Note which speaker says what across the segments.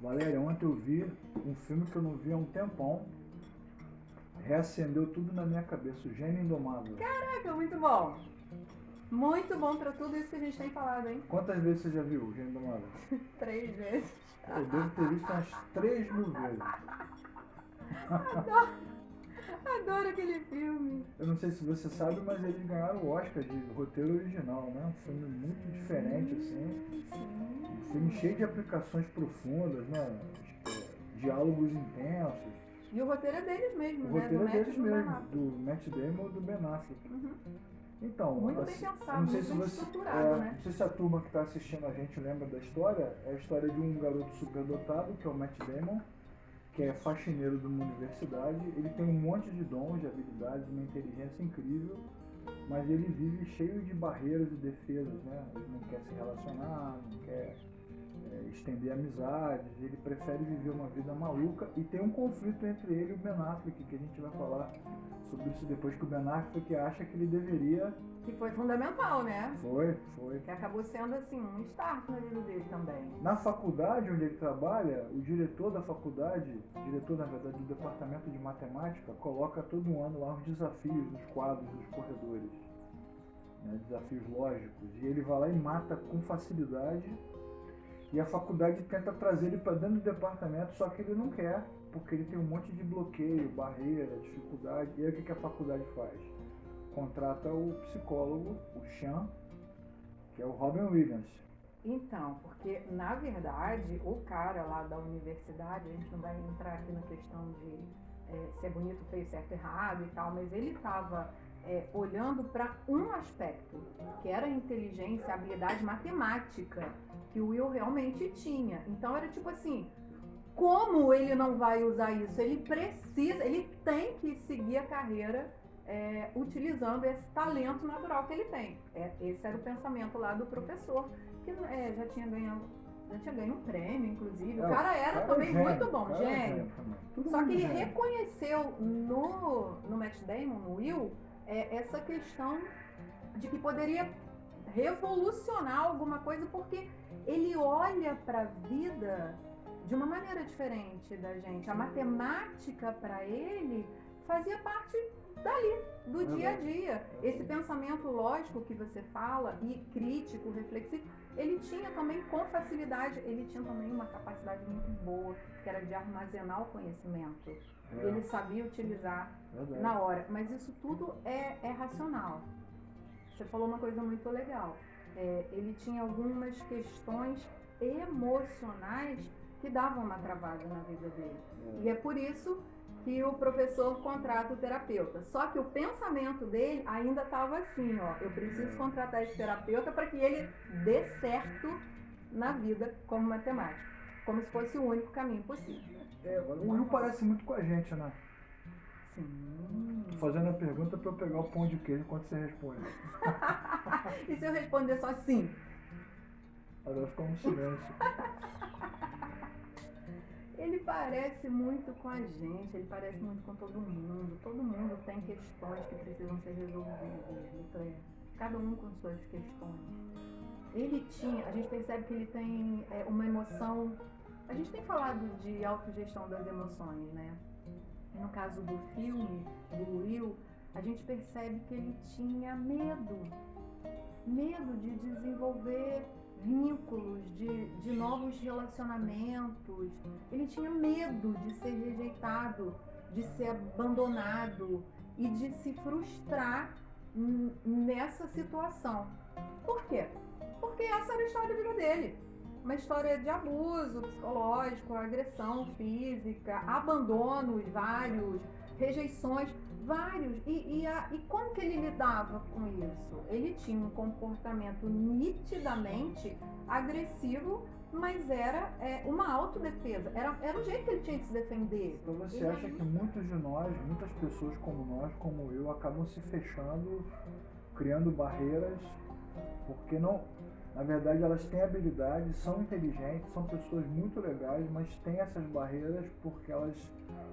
Speaker 1: Valéria, ontem eu vi um filme que eu não vi há um tempão. Reacendeu tudo na minha cabeça, o Gênio Indomável.
Speaker 2: Caraca, muito bom. Muito bom pra tudo isso que a gente tem falado, hein?
Speaker 1: Quantas vezes você já viu o Gênio Indomável?
Speaker 2: 3 vezes.
Speaker 1: Eu devo ter visto umas 3.000 vezes.
Speaker 2: Adoro aquele filme.
Speaker 1: Eu não sei se você sabe, mas eles ganharam o Oscar de roteiro original, né? Um filme muito diferente, assim. Um filme cheio de aplicações profundas, né? Diálogos intensos.
Speaker 2: E o roteiro é deles mesmo,
Speaker 1: O
Speaker 2: né?
Speaker 1: roteiro é deles
Speaker 2: do
Speaker 1: mesmo,
Speaker 2: Ben Affleck.
Speaker 1: do Matt Damon e do Ben Affleck.
Speaker 2: Uhum.
Speaker 1: Então,
Speaker 2: Muito bem
Speaker 1: assim,
Speaker 2: pensado,
Speaker 1: eu não sei
Speaker 2: muito
Speaker 1: se
Speaker 2: bem
Speaker 1: você,
Speaker 2: estruturado, né?
Speaker 1: não sei se a turma que está assistindo a gente lembra da história. É a história de um garoto superdotado, que é o Matt Damon, que é faxineiro de uma universidade. Ele tem um monte de dons, de habilidades, uma inteligência incrível, mas ele vive cheio de barreiras e defesas, né? Ele não quer se relacionar, não quer estender amizades, ele prefere viver uma vida maluca, e tem um conflito entre ele e o Ben Affleck, que a gente vai falar sobre isso depois, que o Ben Affleck acha que ele deveria...
Speaker 2: Que foi fundamental, né?
Speaker 1: Foi.
Speaker 2: Que acabou sendo, assim, um start na vida dele também.
Speaker 1: Na faculdade onde ele trabalha, o diretor da faculdade, diretor, na verdade, do departamento de matemática, coloca todo ano lá os desafios nos quadros dos corredores, né, desafios lógicos, e ele vai lá e mata com facilidade, e a faculdade tenta trazer ele para dentro do departamento, só que ele não quer, porque ele tem um monte de bloqueio, barreira, dificuldade. E aí o que a faculdade faz? Contrata o psicólogo, o Sean, que é o Robin Williams.
Speaker 2: Então, porque na verdade o cara lá da universidade, a gente não vai entrar aqui na questão de se é bonito, feio, certo, errado e tal, mas ele estava olhando para um aspecto, que era a inteligência, a habilidade matemática que o Will realmente tinha. Então era tipo assim, como ele não vai usar isso? Ele precisa, ele tem que seguir a carreira utilizando esse talento natural que ele tem. Esse era o pensamento lá do professor, que já tinha ganho um prêmio, inclusive. O cara era também muito bom, gênio. Só que ele reconheceu no Matt Damon, no Will, essa questão de que poderia revolucionar alguma coisa, porque ele olha para a vida de uma maneira diferente da gente. A matemática para ele fazia parte dali, do dia a dia. Esse pensamento lógico que você fala, e crítico, reflexivo, ele tinha também com facilidade, ele tinha também uma capacidade muito boa, que era de armazenar o conhecimento. Ele sabia utilizar na hora. Mas isso tudo é racional. Você falou uma coisa muito legal. Ele tinha algumas questões emocionais que davam uma travada na vida dele. E é por isso que o professor contrata o terapeuta. Só que o pensamento dele ainda estava assim, ó, eu preciso contratar esse terapeuta para que ele dê certo na vida como matemático. Como se fosse o único caminho possível.
Speaker 1: O Will parece muito com a gente, né?
Speaker 2: Sim.
Speaker 1: Tô fazendo a pergunta para eu pegar o pão de queijo enquanto você responde.
Speaker 2: E se eu responder só sim?
Speaker 1: Agora ficou um silêncio.
Speaker 2: Ele parece muito com a gente, ele parece muito com todo mundo. Todo mundo tem questões que precisam ser resolvidas. Cada um com suas questões. A gente percebe que ele tem uma emoção. A gente tem falado de autogestão das emoções, né? No caso do filme, do Will, a gente percebe que ele tinha medo de desenvolver vínculos, de novos relacionamentos. Ele tinha medo de ser rejeitado, de ser abandonado e de se frustrar nessa situação. Por quê? Porque essa era a história da vida dele. Uma história de abuso psicológico, agressão física, abandonos vários, rejeições vários. E como que ele lidava com isso? Ele tinha um comportamento nitidamente agressivo, mas era uma autodefesa. Era o jeito que ele tinha de se defender.
Speaker 1: Então você acha que muitas pessoas como nós, como eu, acabam se fechando, criando barreiras, porque não... Na verdade, elas têm habilidades, são inteligentes, são pessoas muito legais, mas têm essas barreiras porque elas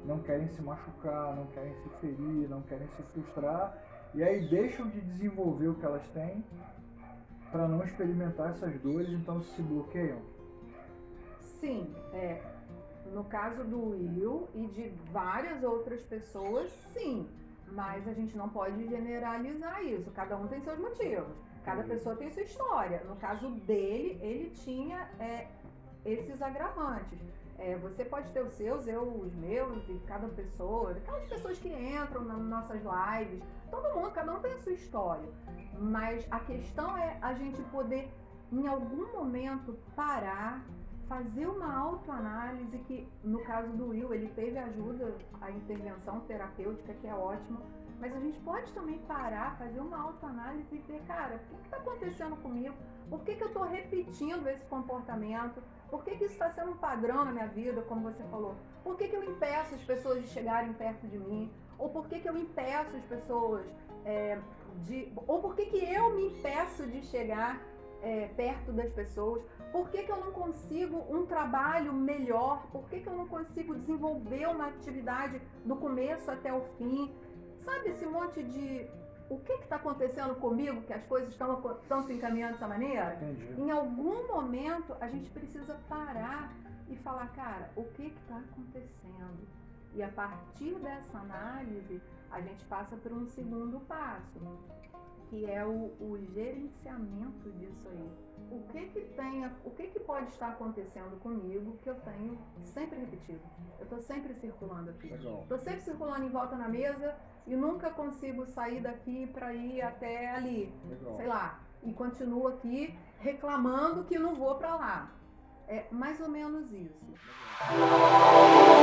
Speaker 1: não querem se machucar, não querem se ferir, não querem se frustrar, e aí deixam de desenvolver o que elas têm para não experimentar essas dores, então se bloqueiam?
Speaker 2: Sim, No caso do Will e de várias outras pessoas, sim. Mas a gente não pode generalizar isso. Cada um tem seus motivos. Cada pessoa tem sua história. No caso dele, ele tinha esses agravantes. Você pode ter os seus, eu os meus, e cada pessoa, aquelas pessoas que entram nas nossas lives, todo mundo, cada um tem a sua história. Mas a questão é a gente poder, em algum momento, parar, fazer uma autoanálise, que no caso do Will, ele teve ajuda, a intervenção terapêutica, que é ótima, mas a gente pode também parar, fazer uma autoanálise e ver, cara, o que está acontecendo comigo? Por que eu estou repetindo esse comportamento? Por que isso está sendo um padrão na minha vida, como você falou? Por que eu impeço as pessoas de chegarem perto de mim? Ou por que eu impeço as pessoas ou por que eu me impeço de chegar perto das pessoas? Por que eu não consigo um trabalho melhor? Por que eu não consigo desenvolver uma atividade do começo até o fim? Sabe esse monte de... O que está acontecendo comigo, que as coisas estão se encaminhando dessa maneira?
Speaker 1: Entendi.
Speaker 2: Em algum momento, a gente precisa parar e falar, cara, o que está acontecendo? E a partir dessa análise, a gente passa por um segundo passo, que é o gerenciamento disso aí. O que pode estar acontecendo comigo que eu tenho sempre repetido? Eu estou sempre circulando aqui. Estou sempre circulando em volta na mesa e nunca consigo sair daqui para ir até ali.
Speaker 1: Legal.
Speaker 2: Sei lá. E continuo aqui reclamando que não vou para lá. É mais ou menos isso.
Speaker 1: Legal.